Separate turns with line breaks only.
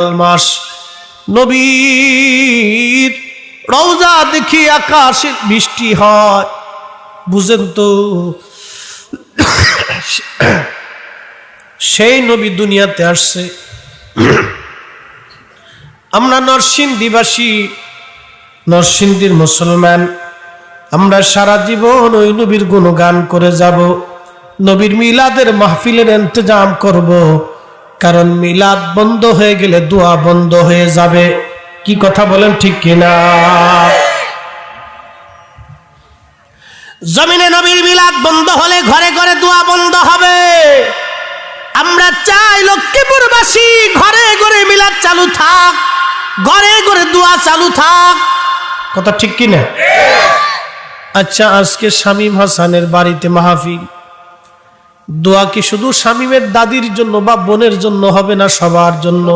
মাস নবীর রওজা দেখি আকাশে বৃষ্টি হয়। বুঝেন তো, সেই নবী দুনিয়াতে আসছে। আমরা নরসিংদীবাসী, নরসিংদীর মুসলমান, আমরা সারা জীবন ওই নবীর গুণগান করে যাব, নবীর মিলাদের মাহফিলের ইন্তজাম করব, কারণ মিলাদ বন্ধ হয়ে গেলে দোয়া বন্ধ হয়ে যাবে। কি কথা বলেন ঠিক কিনা? জমিনে নবীর মিলাদ বন্ধ হলে ঘরে ঘরে দোয়া বন্ধ হবে। আমরা চাই লক্ষ্মীপুরবাসী ঘরে ঘরে মিলাদ চালু থাক, ঘরে ঘরে দোয়া চালু থাক। কথা ঠিক কিনা? আচ্ছা, আজকে শামীম হাসানের বাড়িতে মাহফিল, দোয়া কি শুধু শামীমের দাদির জন্য বা বোনের জন্য হবে না সবার জন্য?